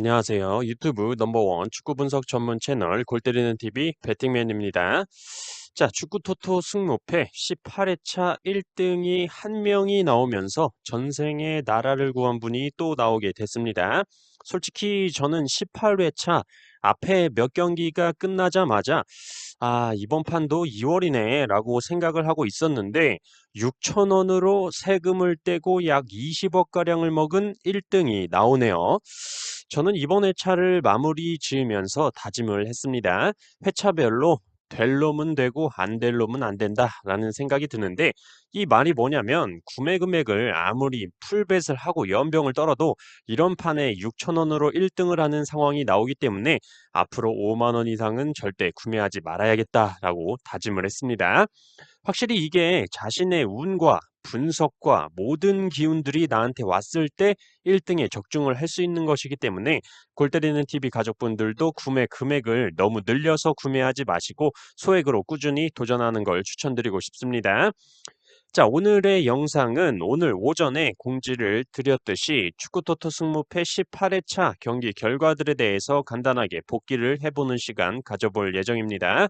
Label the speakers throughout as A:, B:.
A: 안녕하세요. 유튜브 넘버원 축구 분석 전문 채널 골 때리는 TV 배팅맨입니다. 자, 축구 토토 승무패 18회차 1등이 한 명이 나오면서 전생에 나라를 구한 분이 또 나오게 됐습니다. 솔직히 저는 18회차 앞에 몇 경기가 끝나자마자 이번 판도 2월이네 라고 생각을 하고 있었는데 6,000원으로 세금을 떼고 약 20억가량을 먹은 1등이 나오네요. 저는 이번 회차를 마무리 지으면서 다짐을 했습니다. 회차별로 될 놈은 되고 안 될 놈은 안 된다라는 생각이 드는데 이 말이 뭐냐면 구매 금액을 아무리 풀벳을 하고 연병을 떨어도 이런 판에 6,000원으로 1등을 하는 상황이 나오기 때문에 앞으로 5만 원 이상은 절대 구매하지 말아야겠다라고 다짐을 했습니다. 확실히 이게 자신의 운과 분석과 모든 기운들이 나한테 왔을 때 1등에 적중을 할 수 있는 것이기 때문에 골 때리는 TV 가족분들도 구매 금액을 너무 늘려서 구매하지 마시고 소액으로 꾸준히 도전하는 걸 추천드리고 싶습니다. 자, 오늘의 영상은 오늘 오전에 공지를 드렸듯이 축구토토 승무패 18회차 경기 결과들에 대해서 간단하게 복기를 해보는 시간 가져볼 예정입니다.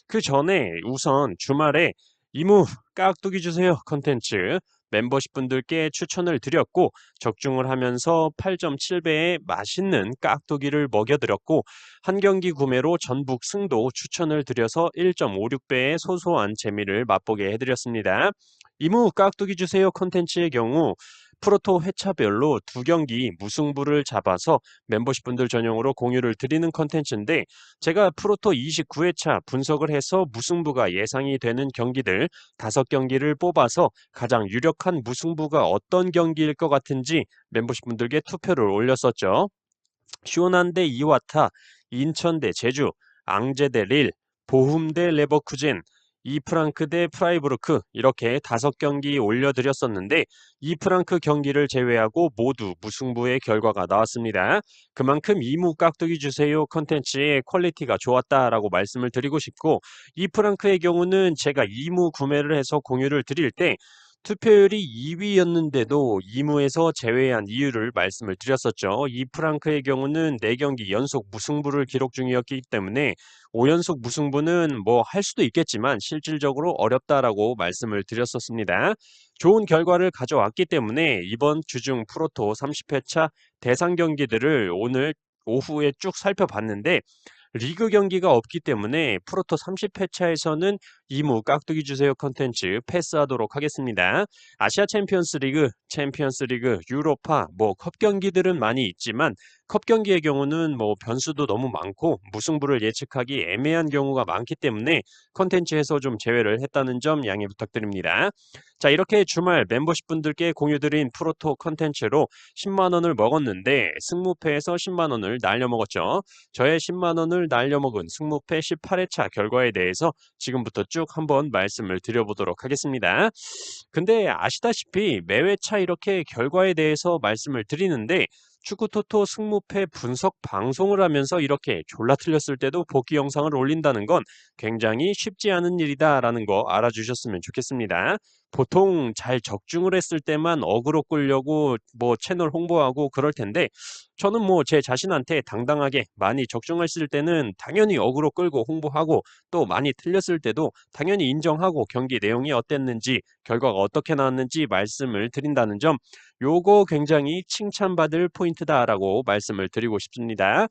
A: 그 전에 우선 주말에 이무 깍두기 주세요 컨텐츠 멤버십 분들께 추천을 드렸고 적중을 하면서 8.7배의 맛있는 깍두기를 먹여드렸고 한 경기 구매로 전북 승도 추천을 드려서 1.56배의 소소한 재미를 맛보게 해드렸습니다. 이무 깍두기 주세요 컨텐츠의 경우 프로토 회차별로 두 경기 무승부를 잡아서 멤버십 분들 전용으로 공유를 드리는 컨텐츠인데 제가 프로토 29회차 분석을 해서 무승부가 예상이 되는 경기들 5경기를 뽑아서 가장 유력한 무승부가 어떤 경기일 것 같은지 멤버십 분들께 투표를 올렸었죠. 시원한 대 이와타, 인천 대 제주, 앙제 대 릴, 보훔 대 레버쿠젠, 이프랑크 대 프라이부르크 이렇게 5경기 올려드렸었는데 이프랑크 경기를 제외하고 모두 무승부의 결과가 나왔습니다. 그만큼 이무 깍두기 주세요 컨텐츠의 퀄리티가 좋았다라고 말씀을 드리고 싶고 이프랑크의 경우는 제가 이무 구매를 해서 공유를 드릴 때 투표율이 2위였는데도 2무에서 제외한 이유를 말씀을 드렸었죠. 이 프랑크의 경우는 4경기 연속 무승부를 기록 중이었기 때문에 5연속 무승부는 뭐 할 수도 있겠지만 실질적으로 어렵다라고 말씀을 드렸었습니다. 좋은 결과를 가져왔기 때문에 이번 주중 프로토 30회차 대상 경기들을 오늘 오후에 쭉 살펴봤는데 리그 경기가 없기 때문에 프로토 30회차에서는 이무 깍두기 주세요 컨텐츠 패스하도록 하겠습니다. 아시아 챔피언스 리그, 유로파, 컵 경기들은 많이 있지만 컵 경기의 경우는 변수도 너무 많고 무승부를 예측하기 애매한 경우가 많기 때문에 컨텐츠에서 좀 제외를 했다는 점 양해 부탁드립니다. 자, 이렇게 주말 멤버십 분들께 공유드린 프로토 컨텐츠로 10만 원을 먹었는데 승무패에서 10만 원을 날려먹었죠. 저의 10만 원을 날려먹은 승무패 18회차 결과에 대해서 지금부터 쭉 한번 말씀을 드려보도록 하겠습니다. 근데 아시다시피 매회차 이렇게 결과에 대해서 말씀을 드리는데 축구토토 승무패 분석 방송을 하면서 이렇게 졸라 틀렸을 때도 복귀 영상을 올린다는 건 굉장히 쉽지 않은 일이다라는 거 알아주셨으면 좋겠습니다. 보통 잘 적중을 했을 때만 어그로 끌려고 채널 홍보하고 그럴 텐데 저는 제 자신한테 당당하게 많이 적중했을 때는 당연히 어그로 끌고 홍보하고 또 많이 틀렸을 때도 당연히 인정하고 경기 내용이 어땠는지 결과가 어떻게 나왔는지 말씀을 드린다는 점 요거 굉장히 칭찬받을 포인트다라고 말씀을 드리고 싶습니다.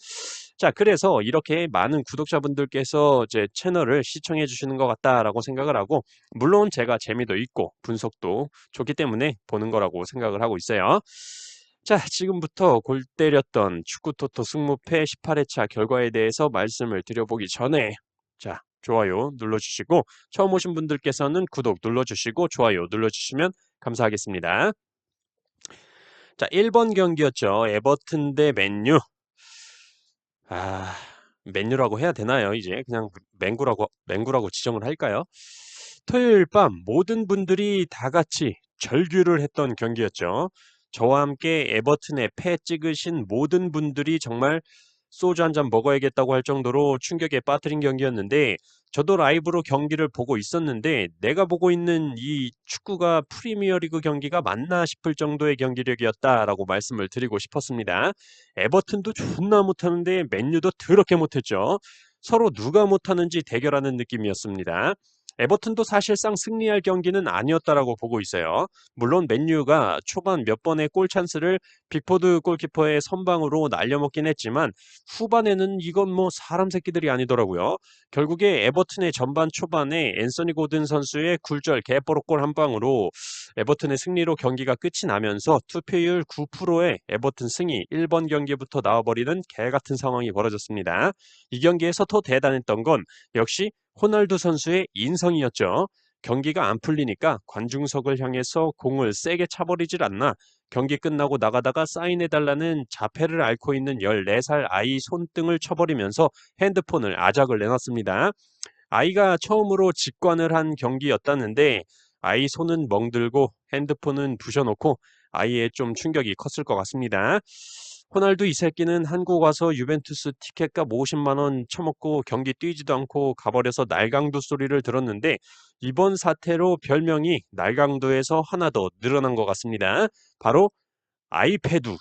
A: 자, 그래서 이렇게 많은 구독자분들께서 제 채널을 시청해 주시는 것 같다라고 생각을 하고 물론 제가 재미도 있고 분석도 좋기 때문에 보는 거라고 생각을 하고 있어요. 자, 지금부터 골 때렸던 축구토토 승무패 18회차 결과에 대해서 말씀을 드려보기 전에 자, 좋아요 눌러주시고 처음 오신 분들께서는 구독 눌러주시고 좋아요 눌러주시면 감사하겠습니다. 자, 1번 경기였죠. 에버튼 대 맨유. 맨유라고 해야 되나요? 이제 그냥 맹구라고 지정을 할까요? 토요일 밤 모든 분들이 다 같이 절규를 했던 경기였죠. 저와 함께 에버튼에 패 찍으신 모든 분들이 정말 소주 한 잔 먹어야겠다고 할 정도로 충격에 빠뜨린 경기였는데 저도 라이브로 경기를 보고 있었는데 내가 보고 있는 이 축구가 프리미어리그 경기가 맞나 싶을 정도의 경기력이었다라고 말씀을 드리고 싶었습니다. 에버튼도 존나 못하는데 맨유도 더럽게 못했죠. 서로 누가 못하는지 대결하는 느낌이었습니다. 에버튼도 사실상 승리할 경기는 아니었다라고 보고 있어요. 물론 맨유가 초반 몇 번의 골 찬스를 빅포드 골키퍼의 선방으로 날려먹긴 했지만 후반에는 이건 뭐 사람 새끼들이 아니더라고요. 결국에 에버튼의 전반 초반에 앤서니 고든 선수의 굴절 개뽀록골 한 방으로 에버튼의 승리로 경기가 끝이 나면서 투표율 9%의 에버튼 승리 1번 경기부터 나와버리는 개같은 상황이 벌어졌습니다. 이 경기에서 더 대단했던 건 역시 호날두 선수의 인성이었죠. 경기가 안 풀리니까 관중석을 향해서 공을 세게 차버리질 않나. 경기 끝나고 나가다가 사인해달라는 자폐를 앓고 있는 14살 아이 손등을 쳐버리면서 핸드폰을 아작을 내놨습니다. 아이가 처음으로 직관을 한 경기였다는데 아이 손은 멍들고 핸드폰은 부셔놓고 아이의 좀 충격이 컸을 것 같습니다. 호날두 이 새끼는 한국 와서 유벤투스 티켓값 50만 원 처먹고 경기 뛰지도 않고 가버려서 날강도 소리를 들었는데 이번 사태로 별명이 날강도에서 하나 더 늘어난 것 같습니다. 바로 아이패드.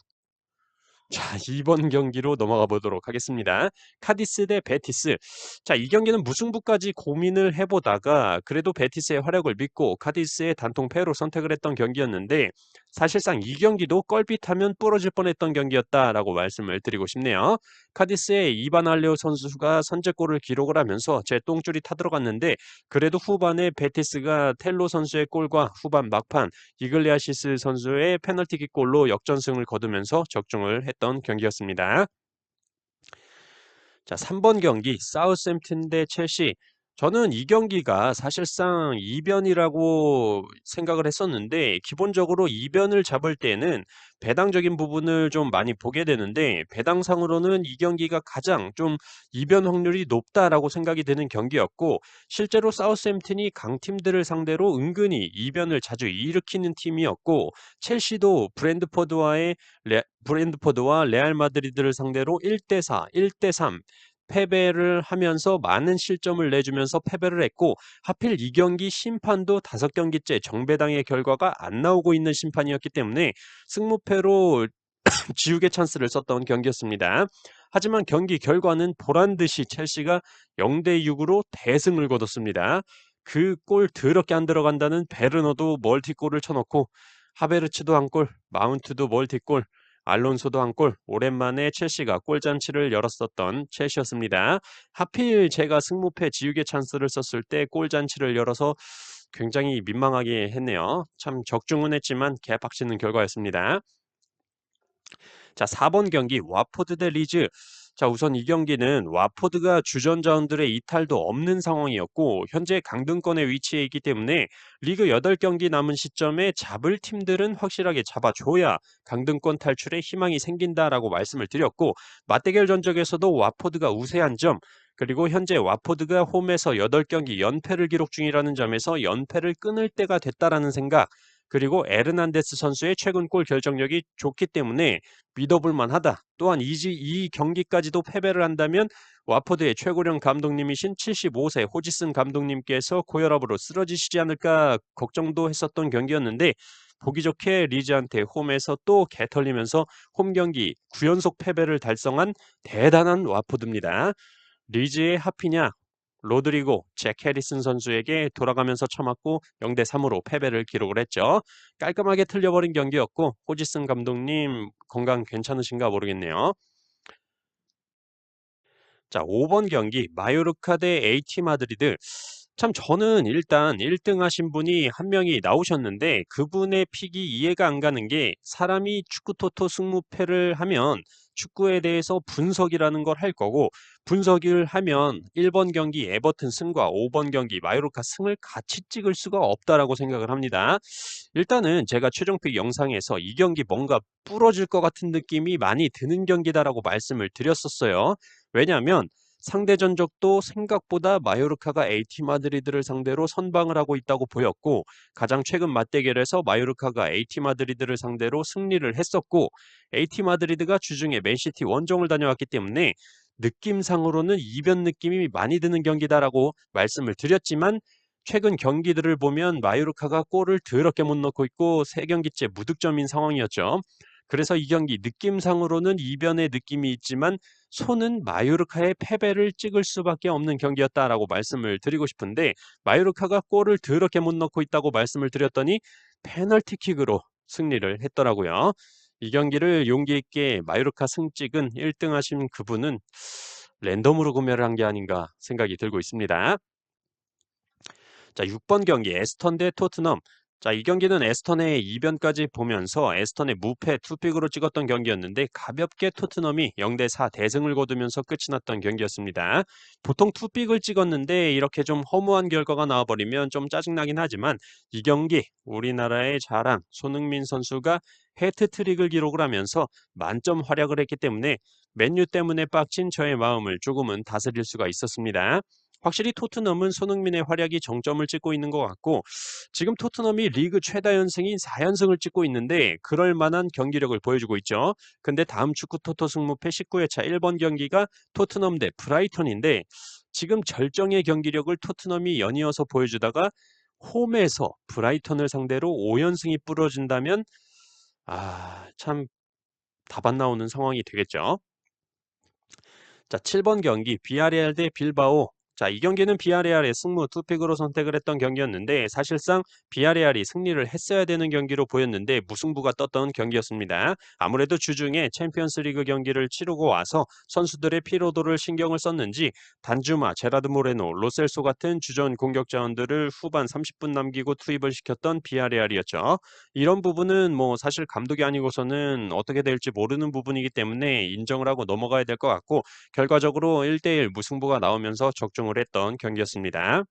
A: 자, 이번 경기로 넘어가 보도록 하겠습니다. 카디스 대 베티스. 자, 이 경기는 무승부까지 고민을 해보다가 그래도 베티스의 활약을 믿고 카디스의 단통 패로 선택을 했던 경기였는데 사실상 이 경기도 껄핏하면 부러질 뻔했던 경기였다라고 말씀을 드리고 싶네요. 카디스의 이반 알레오 선수가 선제골을 기록을 하면서 제 똥줄이 타들어갔는데 그래도 후반에 베티스가 텔로 선수의 골과 후반 막판 이글레아시스 선수의 페널티킥 골로 역전승을 거두면서 적중을 했던 경기였습니다. 자, 3번 경기 사우스햄튼 대 첼시. 저는 이 경기가 사실상 이변이라고 생각을 했었는데 기본적으로 이변을 잡을 때는 배당적인 부분을 좀 많이 보게 되는데 배당상으로는 이 경기가 가장 좀 이변 확률이 높다라고 생각이 드는 경기였고 실제로 사우스햄튼이 강팀들을 상대로 은근히 이변을 자주 일으키는 팀이었고 첼시도 브랜드포드와 레알 마드리드를 상대로 1대4, 1대3 패배를 하면서 많은 실점을 내주면서 패배를 했고 하필 이 경기 심판도 5경기째 정배당의 결과가 안 나오고 있는 심판이었기 때문에 승무패로 지우개 찬스를 썼던 경기였습니다. 하지만 경기 결과는 보란듯이 첼시가 0대6으로 대승을 거뒀습니다. 그 골 더럽게 안 들어간다는 베르너도 멀티골을 쳐넣고 하베르츠도 한 골, 마운트도 멀티골, 알론소도 한 골, 오랜만에 첼시가 골잔치를 열었었던 첼시였습니다. 하필 제가 승무패 지우개 찬스를 썼을 때 골잔치를 열어서 굉장히 민망하게 했네요. 참 적중은 했지만 개빡치는 결과였습니다. 자, 4번 경기 와포드 대 리즈. 자, 우선 이 경기는 와포드가 주전자원들의 이탈도 없는 상황이었고 현재 강등권에 위치해 있기 때문에 리그 8경기 남은 시점에 잡을 팀들은 확실하게 잡아줘야 강등권 탈출에 희망이 생긴다라고 말씀을 드렸고 맞대결 전적에서도 와포드가 우세한 점 그리고 현재 와포드가 홈에서 8경기 연패를 기록 중이라는 점에서 연패를 끊을 때가 됐다라는 생각 그리고 에르난데스 선수의 최근 골 결정력이 좋기 때문에 믿어볼 만하다. 또한 이 경기까지도 패배를 한다면 와포드의 최고령 감독님이신 75세 호지슨 감독님께서 고혈압으로 쓰러지시지 않을까 걱정도 했었던 경기였는데 보기 좋게 리즈한테 홈에서 또 개털리면서 홈 경기 9연속 패배를 달성한 대단한 와포드입니다. 리즈의 하피냐 로드리고 잭 해리슨 선수에게 돌아가면서 쳐맞고 0대3으로 패배를 기록을 했죠. 깔끔하게 틀려버린 경기였고 호지슨 감독님 건강 괜찮으신가 모르겠네요. 자, 5번 경기 마요르카 대 AT 마드리드. 참 저는 일단 1등 하신 분이 한 명이 나오셨는데 그분의 픽이 이해가 안 가는 게 사람이 축구 토토 승무패를 하면 축구에 대해서 분석이라는 걸 할 거고 분석을 하면 1번 경기 에버튼 승과 5번 경기 마요르카 승을 같이 찍을 수가 없다라고 생각을 합니다. 일단은 제가 최종픽 영상에서 이 경기 뭔가 부러질 것 같은 느낌이 많이 드는 경기다라고 말씀을 드렸었어요. 왜냐하면 상대 전적도 생각보다 마요르카가 AT 마드리드를 상대로 선방을 하고 있다고 보였고 가장 최근 맞대결에서 마요르카가 AT 마드리드를 상대로 승리를 했었고 AT 마드리드가 주중에 맨시티 원정을 다녀왔기 때문에 느낌상으로는 이변 느낌이 많이 드는 경기다라고 말씀을 드렸지만 최근 경기들을 보면 마요르카가 골을 더럽게 못 넣고 있고 3경기째 무득점인 상황이었죠. 그래서 이 경기 느낌상으로는 이변의 느낌이 있지만 손은 마요르카의 패배를 찍을 수밖에 없는 경기였다라고 말씀을 드리고 싶은데 마요르카가 골을 더럽게 못 넣고 있다고 말씀을 드렸더니 페널티킥으로 승리를 했더라고요. 이 경기를 용기 있게 마요르카 승찍은 1등 하신 그분은 랜덤으로 구매를 한 게 아닌가 생각이 들고 있습니다. 자, 6번 경기 에스턴 대 토트넘. 자, 이 경기는 에스턴의 이변까지 보면서 에스턴의 무패 투픽으로 찍었던 경기였는데 가볍게 토트넘이 0대 4 대승을 거두면서 끝이 났던 경기였습니다. 보통 투픽을 찍었는데 이렇게 좀 허무한 결과가 나와버리면 좀 짜증나긴 하지만 이 경기 우리나라의 자랑 손흥민 선수가 해트트릭을 기록을 하면서 만점 활약을 했기 때문에 맨유 때문에 빡친 저의 마음을 조금은 다스릴 수가 있었습니다. 확실히 토트넘은 손흥민의 활약이 정점을 찍고 있는 것 같고 지금 토트넘이 리그 최다 연승인 4연승을 찍고 있는데 그럴 만한 경기력을 보여주고 있죠. 근데 다음 축구 토토 승무패 19회차 1번 경기가 토트넘 대 브라이턴인데 지금 절정의 경기력을 토트넘이 연이어서 보여주다가 홈에서 브라이턴을 상대로 5연승이 부러진다면 참 답 안 나오는 상황이 되겠죠. 자, 7번 경기 비아레알 대 빌바오. 자, 이 경기는 비아레알의 승무 투픽으로 선택을 했던 경기였는데 사실상 비아레알이 승리를 했어야 되는 경기로 보였는데 무승부가 떴던 경기였습니다. 아무래도 주중에 챔피언스리그 경기를 치르고 와서 선수들의 피로도를 신경을 썼는지 단주마, 제라드 모레노, 로셀소 같은 주전 공격 자원들을 후반 30분 남기고 투입을 시켰던 비아레알이었죠. 이런 부분은 뭐 사실 감독이 아니고서는 어떻게 될지 모르는 부분이기 때문에 인정을 하고 넘어가야 될 것 같고 결과적으로 1대1 무승부가 나오면서 적중을 했던 경기였습니다.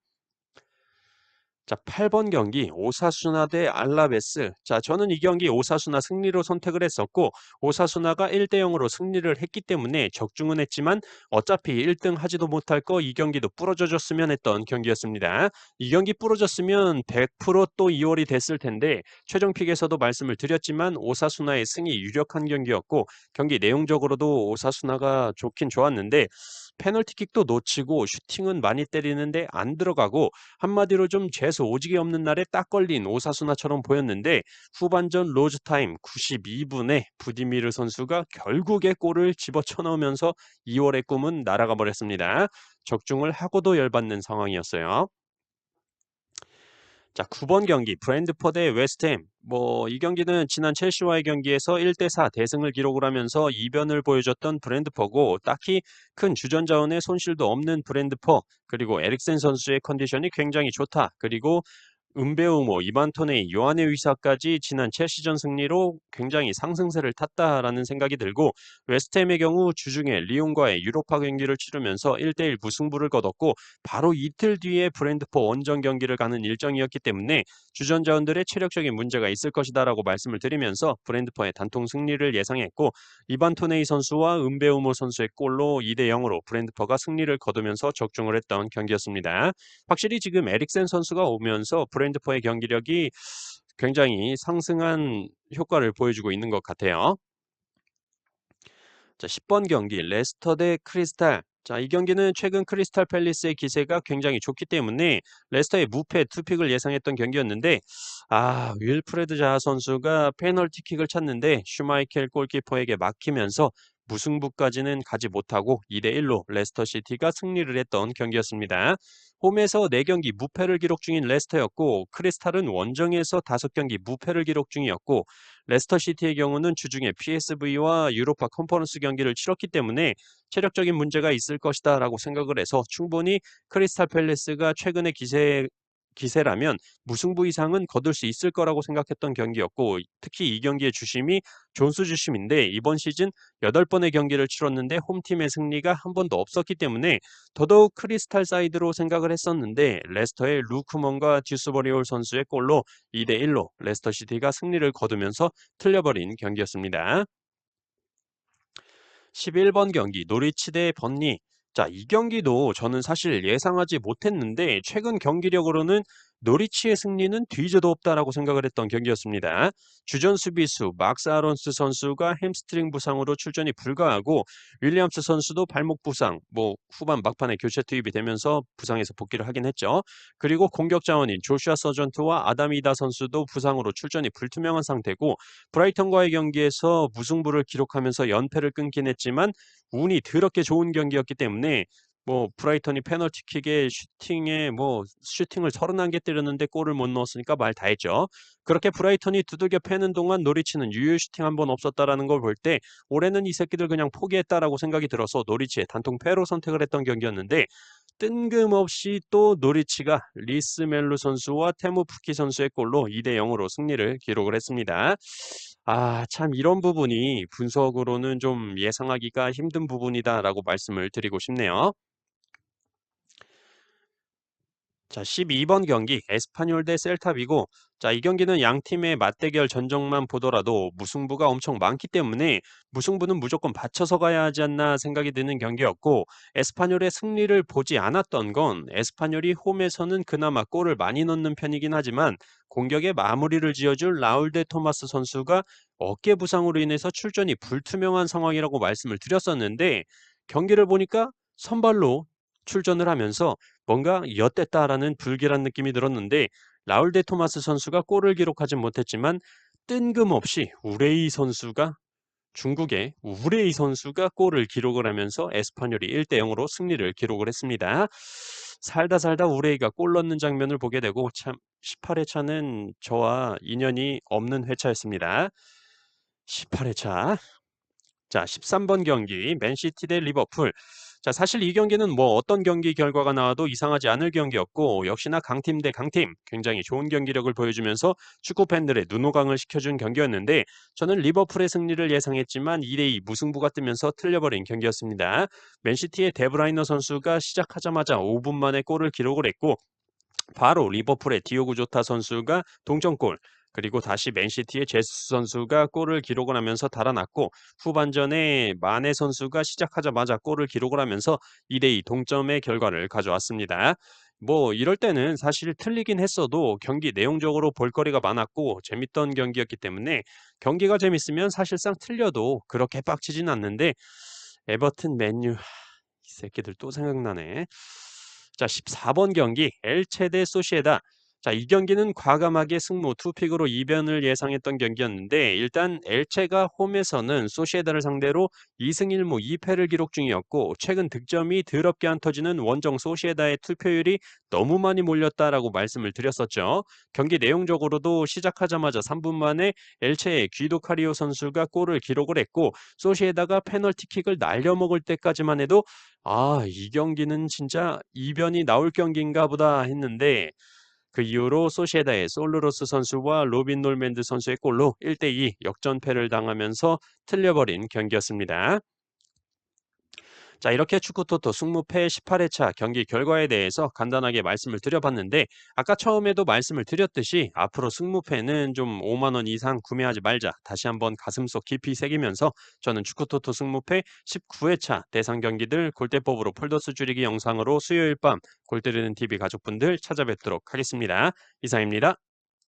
A: 자, 8번 경기 오사수나 대 알라베스. 자, 저는 이 경기 오사수나 승리로 선택을 했었고 오사수나가 1대 0으로 승리를 했기 때문에 적중은 했지만 어차피 1등 하지도 못할 거 이 경기도 부러져 줬으면 했던 경기였습니다. 이 경기 부러졌으면 100%또 2월이 됐을 텐데 최종 픽에서도 말씀을 드렸지만 오사수나의 승이 유력한 경기였고 경기 내용적으로도 오사수나가 좋긴 좋았는데 페널티킥도 놓치고 슈팅은 많이 때리는데 안 들어가고 한마디로 좀 재수 오지게 없는 날에 딱 걸린 오사수나처럼 보였는데 후반전 로즈타임 92분에 부디미르 선수가 결국에 골을 집어쳐 넣으면서 2월의 꿈은 날아가 버렸습니다. 적중을 하고도 열받는 상황이었어요. 자, 9번 경기 브랜드포드 대 웨스트햄. 이 경기는 지난 첼시와의 경기에서 1대 4 대승을 기록을 하면서 이변을 보여줬던 브랜드포고 딱히 큰 주전 자원의 손실도 없는 브랜드포 그리고 에릭센 선수의 컨디션이 굉장히 좋다. 그리고 은베우모, 이반토네이, 요한의 위사까지 지난 첼시전 승리로 굉장히 상승세를 탔다라는 생각이 들고 웨스트햄의 경우 주중에 리옹과의 유로파 경기를 치르면서 1대1 무승부를 거뒀고 바로 이틀 뒤에 브랜드포 원정 경기를 가는 일정이었기 때문에 주전 자원들의 체력적인 문제가 있을 것이다라고 말씀을 드리면서 브랜드포의 단통 승리를 예상했고 이반토네이 선수와 은베우모 선수의 골로 2대 0으로 브랜드포가 승리를 거두면서 적중을 했던 경기였습니다. 확실히 지금 에릭센 선수가 오면서 브랜드포의 경기력이 굉장히 상승한 효과를 보여주고 있는 것 같아요. 자, 10번 경기 레스터 대 크리스탈. 자, 이 경기는 최근 크리스탈 팰리스의 기세가 굉장히 좋기 때문에 레스터의 무패 투픽을 예상했던 경기였는데 윌프레드 자하 선수가 페널티킥을 찼는데 슈마이켈 골키퍼에게 막히면서 무승부까지는 가지 못하고 2대 1로 레스터 시티가 승리를 했던 경기였습니다. 홈에서 4경기 무패를 기록 중인 레스터였고 크리스탈은 원정에서 5경기 무패를 기록 중이었고 레스터 시티의 경우는 주중에 PSV와 유로파 컨퍼런스 경기를 치렀기 때문에 체력적인 문제가 있을 것이다라고 생각을 해서 충분히 크리스탈 팰리스가 최근의 기세라면 무승부 이상은 거둘 수 있을 거라고 생각했던 경기였고 특히 이 경기의 주심이 존스 주심인데 이번 시즌 8번의 경기를 치렀는데 홈팀의 승리가 한 번도 없었기 때문에 더더욱 크리스탈 사이드로 생각을 했었는데 레스터의 루크먼과 듀스버리올 선수의 골로 2대 1로 레스터 시티가 승리를 거두면서 틀려버린 경기였습니다. 11번 경기 노리치 대 번리. 자, 이 경기도 저는 사실 예상하지 못했는데 최근 경기력으로는 노리치의 승리는 뒤져도 없다라고 생각을 했던 경기였습니다. 주전 수비수 막스 아론스 선수가 햄스트링 부상으로 출전이 불가하고 윌리엄스 선수도 발목 부상, 후반 막판에 교체 투입이 되면서 부상에서 복귀를 하긴 했죠. 그리고 공격 자원인 조슈아 서전트와 아담 이다 선수도 부상으로 출전이 불투명한 상태고 브라이턴과의 경기에서 무승부를 기록하면서 연패를 끊긴 했지만 운이 더럽게 좋은 경기였기 때문에 브라이턴이 페널티킥에 슈팅을 31개 때렸는데 골을 못 넣었으니까 말 다 했죠. 그렇게 브라이턴이 두들겨 패는 동안 노리치는 유효 슈팅 한 번 없었다라는 걸 볼 때 올해는 이 새끼들 그냥 포기했다라고 생각이 들어서 노리치의 단통 패로 선택을 했던 경기였는데 뜬금없이 또 노리치가 리스 멜루 선수와 테무 푸키 선수의 골로 2대 0으로 승리를 기록을 했습니다. 참 이런 부분이 분석으로는 좀 예상하기가 힘든 부분이다라고 말씀을 드리고 싶네요. 자, 12번 경기 에스파뇰 대 셀타비고 자, 이 경기는 양 팀의 맞대결 전적만 보더라도 무승부가 엄청 많기 때문에 무승부는 무조건 받쳐서 가야 하지 않나 생각이 드는 경기였고 에스파뇰의 승리를 보지 않았던 건 에스파뇰이 홈에서는 그나마 골을 많이 넣는 편이긴 하지만 공격의 마무리를 지어줄 라울 데 토마스 선수가 어깨 부상으로 인해서 출전이 불투명한 상황이라고 말씀을 드렸었는데 경기를 보니까 선발로 출전을 하면서 뭔가 엿됐다라는 불길한 느낌이 들었는데 라울 데 토마스 선수가 골을 기록하진 못했지만 뜬금없이 중국의 우레이 선수가 골을 기록을 하면서 에스파뇰이 1대 0으로 승리를 기록을 했습니다. 살다 살다 우레이가 골 넣는 장면을 보게 되고 참 18회차는 저와 인연이 없는 회차였습니다. 18회차. 자, 13번 경기 맨시티 대 리버풀. 자, 사실 이 경기는 어떤 경기 결과가 나와도 이상하지 않을 경기였고 역시나 강팀 대 강팀 굉장히 좋은 경기력을 보여주면서 축구 팬들의 눈호강을 시켜준 경기였는데 저는 리버풀의 승리를 예상했지만 2대2 무승부가 뜨면서 틀려버린 경기였습니다. 맨시티의 데브라이너 선수가 시작하자마자 5분 만에 골을 기록을 했고 바로 리버풀의 디오고 조타 선수가 동점골 그리고 다시 맨시티의 제수스 선수가 골을 기록을 하면서 달아났고 후반전에 마네 선수가 시작하자마자 골을 기록을 하면서 2대2 동점의 결과를 가져왔습니다. 이럴 때는 사실 틀리긴 했어도 경기 내용적으로 볼거리가 많았고 재밌던 경기였기 때문에 경기가 재밌으면 사실상 틀려도 그렇게 빡치진 않는데 에버튼 맨유 이 새끼들 또 생각나네. 자, 14번 경기 엘체 대 소시에다. 자, 이 경기는 과감하게 승무 투픽으로 이변을 예상했던 경기였는데 일단 엘체가 홈에서는 소시에다를 상대로 2승 1무 2패를 기록 중이었고 최근 득점이 더럽게 안 터지는 원정 소시에다의 투표율이 너무 많이 몰렸다라고 말씀을 드렸었죠. 경기 내용적으로도 시작하자마자 3분 만에 엘체의 귀도 카리오 선수가 골을 기록을 했고 소시에다가 페널티킥을 날려먹을 때까지만 해도 이 경기는 진짜 이변이 나올 경기인가 보다 했는데 그 이후로 소시에다의 솔르로스 선수와 로빈 놀맨드 선수의 골로 1대2 역전패를 당하면서 틀려버린 경기였습니다. 자, 이렇게 축구토토 승무패 18회차 경기 결과에 대해서 간단하게 말씀을 드려봤는데 아까 처음에도 말씀을 드렸듯이 앞으로 승무패는 좀 5만 원 이상 구매하지 말자. 다시 한번 가슴속 깊이 새기면서 저는 축구토토 승무패 19회차 대상 경기들 골대법으로 폴더스 줄이기 영상으로 수요일 밤 골 때리는 TV 가족분들 찾아뵙도록 하겠습니다. 이상입니다.